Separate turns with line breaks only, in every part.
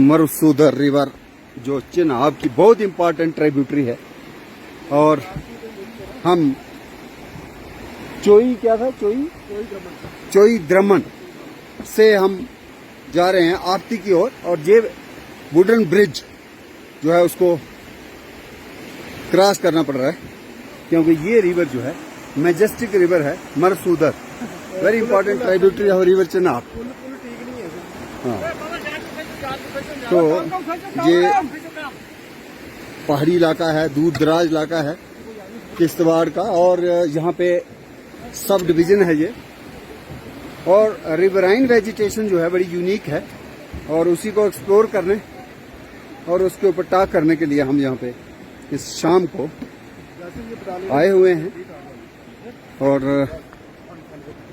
मरुसूदर river जो चेनाब की बहुत इंपॉर्टेंट ट्रिब्यूटरी है। और हम चोई द्रमन से हम जा रहे हैं आपती की ओर। और ये वुडन ब्रिज जो है उसको क्रॉस करना पड़ रहा है क्योंकि ये रिवर जो है मैजेस्टिक रिवर है Marusudar, very important tributary of river Chenab. हाँ, तो ये पहाड़ी इलाका है, दूर दराज इलाका है किश्तवाड़ का, और यहाँ पे सब डिवीजन है ये। और रिवराइन वेजिटेशन जो है बड़ी यूनिक है और उसी को एक्सप्लोर करने और उसके ऊपर टॉक करने के लिए हम यहाँ पे इस शाम को आए हुए हैं और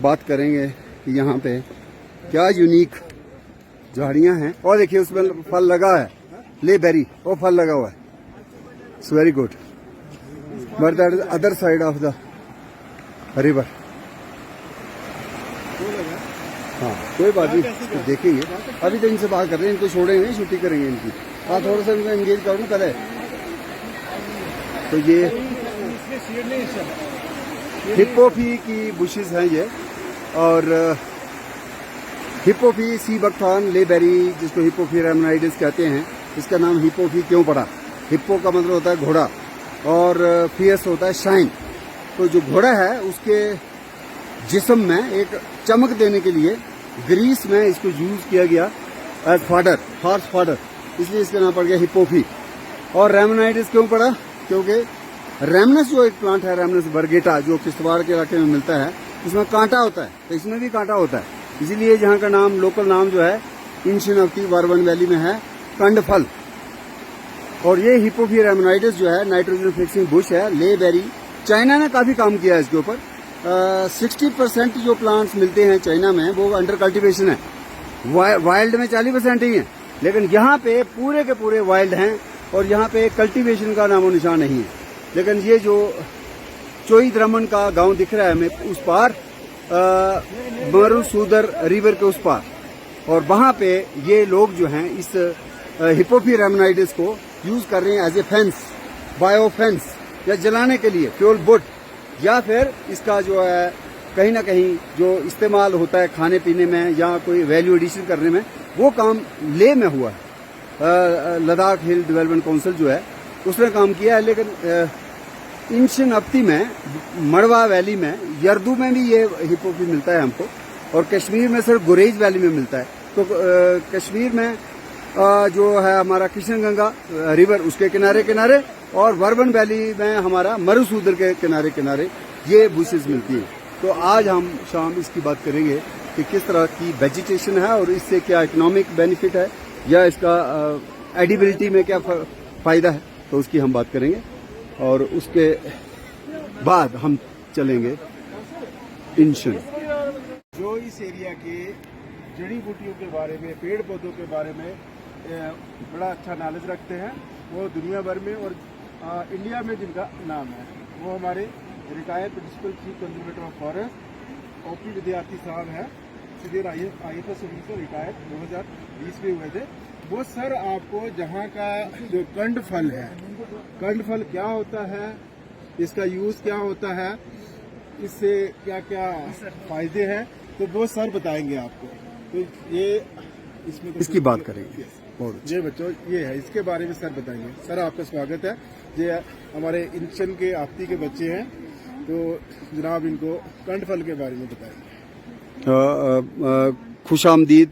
बात करेंगे कि यहाँ पे क्या यूनिक झाड़ियाँ हैं। और देखिए उसमें फल लगा है, ले बेरी, वो फल लगा हुआ है। It's very good, but that is other side of the river. हाँ, कोई बात नहीं, देखेंगे। अभी तो इनसे बात कर रहे हैं, इनको छोड़ेंगे नहीं, छुट्टी करेंगे इनकी। हाँ, थोड़ा सा इनको एंगेज करो ना पहले। तो ये हिप्पोफी की बुशेस हैं ये, और हिप्पोफी सी बकथॉर्न ले बेरी, जिसको हिप्पोफी रेमनाइडिस कहते हैं। इसका नाम हिप्पोफी क्यों पड़ा? हिप्पो का मतलब होता है घोड़ा और फियस होता है शाइन। तो जो घोड़ा है उसके जिस्म में एक चमक देने के लिए ग्रीस में इसको यूज किया गया एज फाडर, हॉर्स फाडर, इसलिए इसका नाम पड़ गया हिप्पोफी। और रेमनाइडिस क्यों पड़ा? क्योंकि रेमनस जो एक प्लांट है, रेमनस बरगेटा, जो किश्तवाड़ के इलाके में मिलता है, इसमें कांटा होता है, तो इसमें भी कांटा होता है। इसीलिए यहाँ का नाम, लोकल नाम जो है इंशिनवती वारवन वैली में है कंडफल। और ये हिप्पोफी रेमनाइडिस जो है नाइट्रोजन फिक्सिंग बुश है, ले बेरी। चाइना ने काफी काम किया है इसके ऊपर। 60% जो प्लांट्स मिलते हैं चाइना में वो अंडर कल्टीवेशन है, वाइल्ड में 40% ही है, लेकिन यहाँ पे पूरे के पूरे वाइल्ड हैं और यहाँ पे कल्टीवेशन का नामो निशान नहीं है। लेकिन ये जो चोई द्रमन का गांव दिख रहा है हमें उस पार, मरुसूदर रिवर के उस पार, और वहां पे ये लोग जो हैं इस हिप्पोफी रेमनाइडिस को यूज कर रहे हैं as a fence, bio fence, या जलाने के लिए फ्यूल वुड, या फिर इसका जो है कहीं ना कहीं जो इस्तेमाल होता है खाने पीने में या कोई वैल्यू एडिशन करने में, वो काम ले में हुआ है। लद्दाख हिल डेवलपमेंट काउंसिल जो है उसने काम किया है। लेकिन इंशिनवती में, मड़वा वैली में, यर्दू में भी ये हिप्पोफी मिलता है हमको, और कश्मीर में सिर्फ गुरेज वैली में मिलता है। तो कश्मीर में जो है हमारा किशनगंगा रिवर उसके किनारे किनारे, और वर्बन वैली में हमारा मरुसूदर के किनारे किनारे ये बुशेस मिलती हैं। तो आज हम शाम इसकी बात करेंगे कि किस तरह की वेजिटेशन है और इससे क्या इकोनॉमिक बेनिफिट है या इसका एडिबिलिटी में क्या फायदा है, तो उसकी हम बात करेंगे। और उसके बाद हम चलेंगे इंशन।
जो इस एरिया के जड़ी बूटियों के बारे में, पेड़ पौधों के बारे में बड़ा अच्छा नॉलेज रखते हैं, वो दुनिया भर में और इंडिया में जिनका नाम है, वो हमारे retired principal chief conservator of forest OP Vidyarthi साहब हैं। सीधे IFS ऑफिसर रिटायर्ड 2020 में हुए थे। वो सर आपको जहाँ का जो कंड फल है, कंड फल क्या होता है, इसका यूज क्या होता है, इससे क्या क्या फायदे हैं, तो वो सर बताएंगे आपको। तो ये इसमें
इसकी बात करेंगे।
ये बच्चों ये है, इसके बारे में सर बताएंगे। सर आपका स्वागत है। ये हमारे इंशन के आपती के बच्चे हैं, तो जनाब इनको कंड फल के बारे में बताएंगे।
खुशामदीद,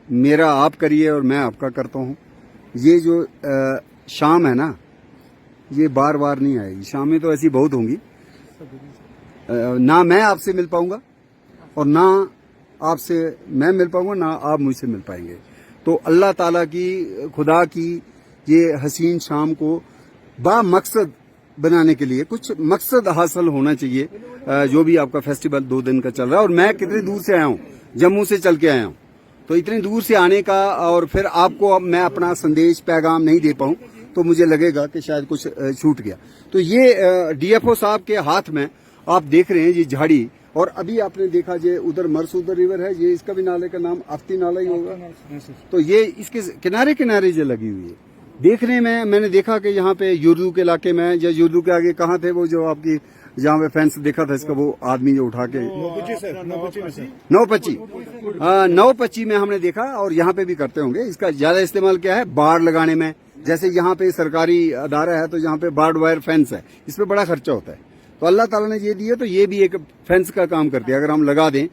मेरा आप करिए और मैं आपका करता हूँ। ये जो शाम है ना, ये बार बार नहीं आएगी। शामें तो ऐसी बहुत होंगी, ना मैं आपसे मिल पाऊंगा और ना आपसे मैं मिल पाऊंगा, ना आप मुझसे मिल पाएंगे। तो अल्लाह ताला की, खुदा की ये हसीन शाम को बामकसद बनाने के लिए कुछ मकसद हासिल होना चाहिए। जो भी आपका फेस्टिवल 2 दिन का चल रहा है, और मैं कितनी दूर से आया हूँ, जम्मू से चल के आया हूँ, तो इतनी दूर से आने का और फिर आपको मैं अपना संदेश पैगाम नहीं दे पाऊँ तो मुझे लगेगा कि शायद कुछ छूट गया। तो ये DFO साहब के हाथ में आप देख रहे हैं ये झाड़ी, और अभी आपने देखा जे उधर मरसूदर रिवर है, ये इसका भी नाले का नाम आफ्ती नाला ही होगा। तो ये इसके किनारे किनारे जो लगी हुई है। देखने में मैंने देखा कि यहाँ पे युर्दू के इलाके में या युर्दू के आगे कहाँ थे वो जो आपकी जहाँ पे फेंस देखा था इसका, वो आदमी जो उठा के नौपच्ची में हमने देखा। और यहाँ पे भी करते होंगे। इसका ज्यादा इस्तेमाल क्या है, बाड़ लगाने में। जैसे यहाँ पे सरकारी अदारा है तो यहाँ पे बार्ड वायर फेंस है, इस पे बड़ा खर्चा होता है। तो अल्लाह ताला ने ये दिया तो ये भी एक फेंस का काम करती है। अगर हम लगा दें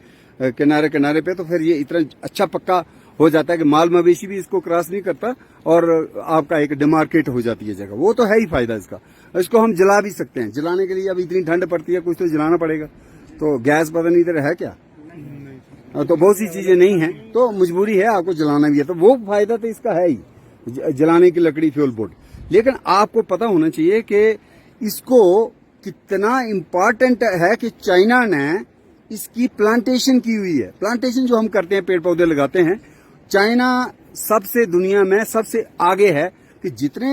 किनारे किनारे पे तो फिर ये इतना अच्छा पक्का हो जाता है कि माल मवेशी भी इसको क्रॉस नहीं करता और आपका एक डिमार्केट हो जाती है जगह। वो तो है ही फायदा इसका। इसको हम जला भी सकते हैं। जलाने के लिए अब इतनी ठंड पड़ती है, कुछ तो जलाना पड़ेगा। तो गैस पता नहीं इधर है क्या, तो बहुत सी चीजें नहीं है, तो मजबूरी है आपको जलाना भी है। तो वो फायदा तो इसका है ही, जलाने की लकड़ी फ्यूल बोर्ड। लेकिन आपको पता होना चाहिए कि इसको कितना इम्पोर्टेंट है कि चाइना ने इसकी प्लांटेशन की हुई है। प्लांटेशन जो हम करते हैं, पेड़ पौधे लगाते हैं, चाइना सबसे दुनिया में सबसे आगे है कि जितने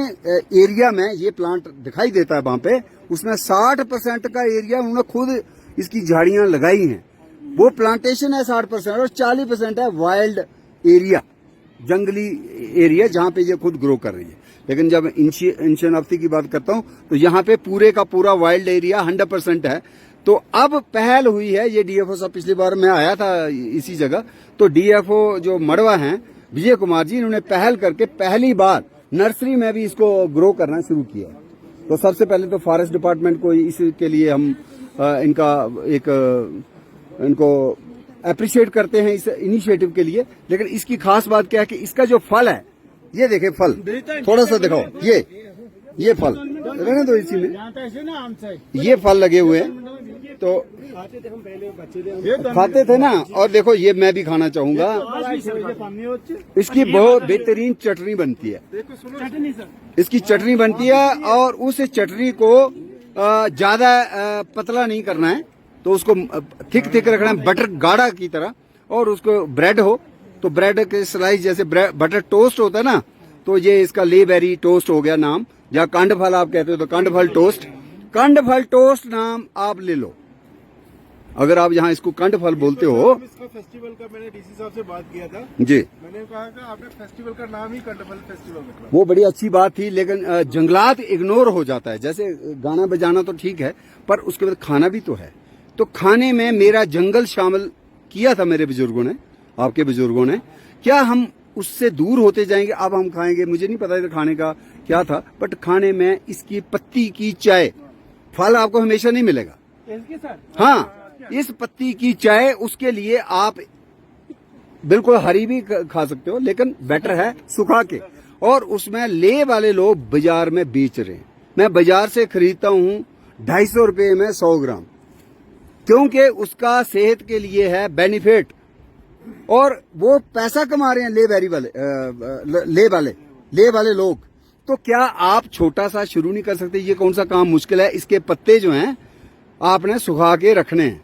एरिया में ये प्लांट दिखाई देता है वहां पे, उसमें 60% का एरिया उन्होंने खुद इसकी झाड़ियां लगाई हैं। वो प्लांटेशन है 60% और 40% है वाइल्ड एरिया, जंगली एरिया जहां पे ये खुद ग्रो कर रही है। लेकिन जब इंशियन अफ्ती की बात करता हूं तो यहाँ पे पूरे का पूरा वाइल्ड एरिया 100% है। तो अब पहल हुई है, ये डीएफओ साहब पिछली बार मैं आया था इसी जगह, तो डीएफओ जो मड़वा हैं विजय कुमार जी, इन्होंने पहल करके पहली बार नर्सरी में भी इसको ग्रो करना शुरू किया। तो सबसे पहले तो फॉरेस्ट डिपार्टमेंट को इसके लिए हम इनको अप्रिशिएट करते हैं इस इनिशिएटिव के लिए। लेकिन इसकी खास बात क्या है कि इसका जो फल है, ये देखे फल, थोड़ा सा दिखाओ, ये फल रहने दो इसी में, ये फल लगे हुए हैं। तो खाते थे ना, और देखो ये मैं भी खाना चाहूंगा। इसकी बहुत बेहतरीन चटनी बनती है, इसकी चटनी बनती है। और उस चटनी को ज्यादा पतला नहीं करना है, तो उसको थिक रखना है, बटर गाढ़ा की तरह। और उसको ब्रेड हो तो ब्रेड के स्लाइस, जैसे बटर टोस्ट होता है ना, तो ये इसका लेबेरी टोस्ट हो गया नाम, या कांडफल आप कहते हो तो कांडफल टोस्ट नाम आप ले लो। अगर आप यहाँ इसको कांडफल बोलते हो।
इसका फेस्टिवल का मैंने डीसी साहब से बात किया था
जी,
मैंने कहा कि आपने फेस्टिवल का नाम ही कांडफल फेस्टिवल रखा।
वो बड़ी अच्छी बात थी, लेकिन जंगलात इग्नोर हो जाता है। जैसे गाना बजाना तो ठीक है, पर उसके बाद खाना भी तो है। तो खाने में मेरा जंगल शामिल किया था मेरे बुजुर्गों ने, आपके बुजुर्गों ने। क्या हम उससे दूर होते जाएंगे? अब हम खाएंगे, मुझे नहीं पता इधर खाने का क्या था, बट खाने में इसकी पत्ती की चाय, फल आपको हमेशा नहीं मिलेगा। हाँ, इस पत्ती की चाय, उसके लिए आप बिल्कुल हरी भी खा सकते हो, लेकिन बेटर है सुखा के। और उसमें ले वाले लोग बाजार में बेच रहे हैं। मैं बाजार से खरीदता हूँ 250 रुपए में 100 ग्राम, क्योंकि उसका सेहत के लिए है बेनिफिट। और वो पैसा कमा रहे हैं ले वाले लोग। तो क्या आप छोटा सा शुरू नहीं कर सकते? ये कौन सा काम मुश्किल है? इसके पत्ते जो हैं आपने सुखा के रखने हैं।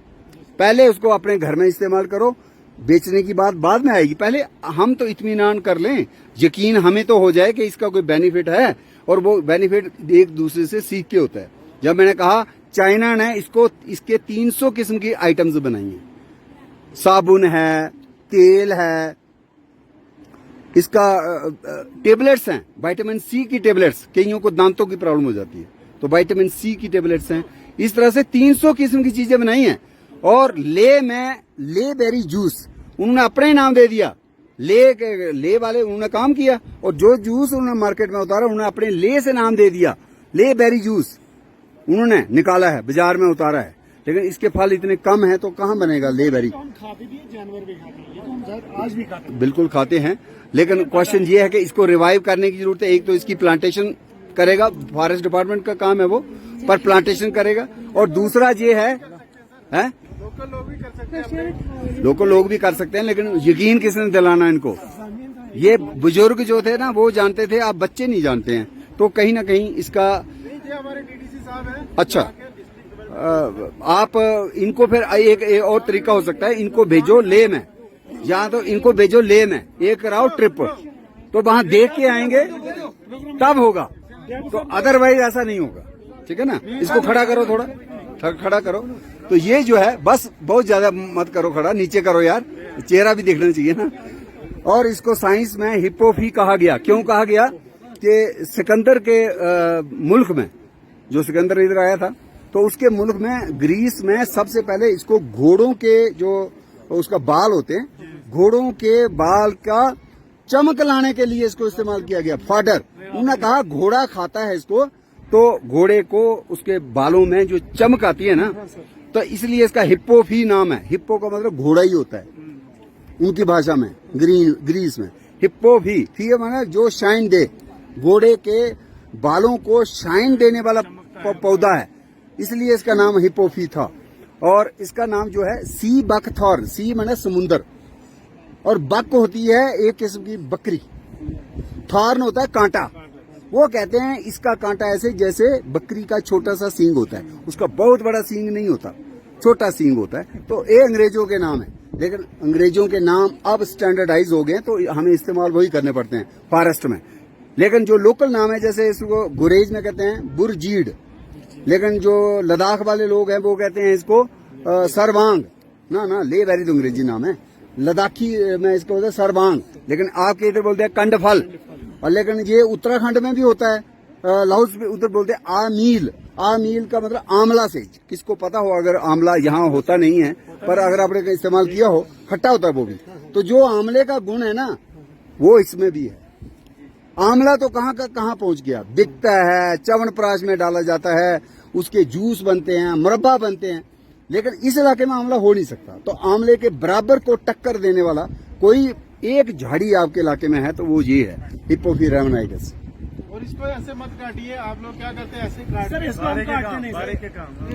पहले उसको अपने घर में इस्तेमाल करो, बेचने की बात बाद में आएगी। पहले हम तो इत्मीनान कर लें, यकीन हमें तो हो जाए कि इसका कोई बेनिफिट है, और वो बेनिफिट एक दूसरे से सीख के होता है। जब मैंने कहा चाइना ने इसके 300 किस्म की आइटम्स बनाई हैं, साबुन है, तेल है, इसका टेबलेट्स हैं, विटामिन सी की टेबलेट्स। कईयों को दांतों की प्रॉब्लम हो जाती है, तो विटामिन सी की टेबलेट्स हैं। इस तरह से 300 किस्म की चीजें बनाई हैं। और ले बेरी जूस उन्होंने अपने नाम दे दिया। ले वाले उन्होंने काम किया, और जो जूस उन्होंने मार्केट में उतारा उन्होंने अपने ले से नाम दे दिया। ले बेरी जूस उन्होंने निकाला है, बाजार में उतारा है। लेकिन इसके फल इतने कम हैं तो कहाँ बनेगा ले बेरी?
हम खाते भी हैं, जानवर भी खाते हैं, ये तो हम आज भी खाते हैं।
बिल्कुल खाते हैं, लेकिन क्वेश्चन ये है कि इसको रिवाइव करने की जरूरत है। एक तो इसकी प्लांटेशन करेगा, फॉरेस्ट डिपार्टमेंट का काम है वो, पर प्लांटेशन करेगा। और दूसरा ये है
लोकल लोग भी कर सकते हैं,
लोकल लोग भी कर सकते हैं, लेकिन यकीन किसने दिलाना इनको? ये बुजुर्ग जो थे ना वो जानते थे, आप बच्चे नहीं जानते हैं। तो कहीं ना कहीं इसका
हमारे डीडीसी साहब हैं।
अच्छा, आप इनको फिर एक और तरीका हो सकता है, इनको भेजो ले में, या तो इनको भेजो ले में, एक कराओ ट्रिप, तो वहां देख के आएंगे तब होगा, तो अदरवाइज ऐसा नहीं होगा। ठीक है ना? इसको खड़ा करो, थोड़ा खड़ा करो। तो ये जो है, बस बहुत ज्यादा मत करो खड़ा, नीचे करो यार, चेहरा भी देखना चाहिए ना। और इसको साइंस में हिप्पोफी कहा गया। क्यों कहा गया? कि सिकंदर के मुल्क में, जो सिकंदर इधर आया था, तो उसके मुल्क में ग्रीस में सबसे पहले इसको घोड़ों के जो उसका बाल होते हैं, घोड़ों के बाल का चमक लाने के लिए इसको इस्तेमाल किया गया, फाडर। उन्होंने कहा घोड़ा खाता है इसको, तो घोड़े को उसके बालों में जो चमक आती है ना, तो इसलिए इसका हिप्पोफी नाम है। हिप्पो का मतलब घोड़ा ही होता है उनकी भाषा में, ग्रीस में। हिप्पोफी, फी माना जो शाइन दे, घोड़े के बालों को शाइन देने वाला पौधा है, इसलिए इसका नाम हिप्पोफी था। और इसका नाम जो है सी बकथॉर्न, सी माना समुंदर, और बक होती है एक किस्म की बकरी, थॉर्न होता है कांटा। वो कहते हैं इसका कांटा ऐसे जैसे बकरी का छोटा सा सींग होता है, उसका बहुत बड़ा सींग नहीं होता, छोटा सींग होता है। तो ये अंग्रेजों के नाम है, लेकिन अंग्रेजों के नाम अब स्टैंडर्डाइज हो गए, तो हमें इस्तेमाल वही करने पड़ते हैं फॉरेस्ट में। लेकिन जो लोकल नाम है, जैसे इसको गुरेज में कहते हैं बुरजीड, लेकिन जो लद्दाख वाले लोग हैं वो कहते हैं इसको सरवांग। ना ले वेरी तो अंग्रेजी नाम है, लद्दाखी में इसको बोलते हैं सरवांग, लेकिन आपके इधर बोलते हैं कंडफल। और लेकिन ये उत्तराखंड में भी होता है, लाहौस में उधर बोलते हैं आमील। आमील का मतलब आंवला सेज, किसको पता हो, अगर आंवला यहाँ होता नहीं है, पर अगर आपने इस्तेमाल किया हो, खट्टा होता है वो भी। तो जो आंवले का गुण है ना, वो इसमें भी है। आंवला तो कहाँ का कहाँ पहुंच गया, बिकता है, च्यवनप्राश में डाला जाता है, उसके जूस बनते हैं, मुरब्बा बनते हैं, लेकिन इस इलाके में आंवला हो नहीं सकता। तो आंवले के बराबर को टक्कर देने वाला कोई एक झाड़ी आपके इलाके में है, तो वो ये है हिप्पोफी रेमनाइटस।
और इसको ऐसे मत काटिए, आप लोग क्या करते हैं, ऐसे काटते हैं।
इसको हम काटते नहीं सर।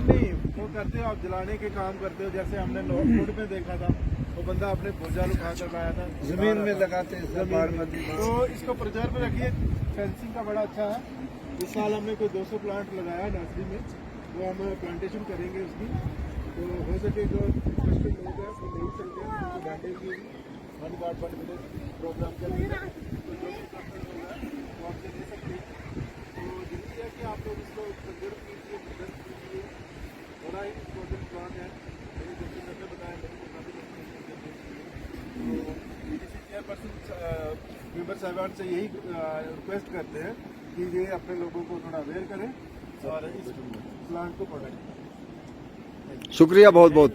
नहीं, वो करते हो आप, जलाने के काम करते हो। जैसे हमने नोट में देखा था, वो बंदा अपने भुजाल उठा कर लाया था,
जमीन में लगाते हैं,
जमीन में। तो इसको प्रिजर्व रखिए। फेंसिंग का बड़ा अच्छा है। इस साल हमने कोई 200 प्लांट लगाया नर्सरी में, वो हम प्लांटेशन करेंगे उसकी। तो हो सके जो इंटरेस्टेड लोग हैं वो ले सकते हैं, उनको बांटेंगे 1 गार्ड 1 विलेज प्रोग्राम चलेगा, तो जो भी कंपनी होगा वो आपसे ले सकते हैं। तो जरूरी है कि आप लोग इसको प्रिजर्व कीजिए, प्रिजर्व कीजिए। बड़ा ही इम्पोर्टेंट प्लांट है, मेरे जैसे मैंने बताया, मेरे को काफी तो बीडीसी चेयरपर्सन मेंबर साहिबान से यही रिक्वेस्ट करते हैं कि ये अपने लोगों को थोड़ा अवेयर करें और इस प्लांट को प्रोटेक्ट करें।
शुक्रिया बहुत बहुत।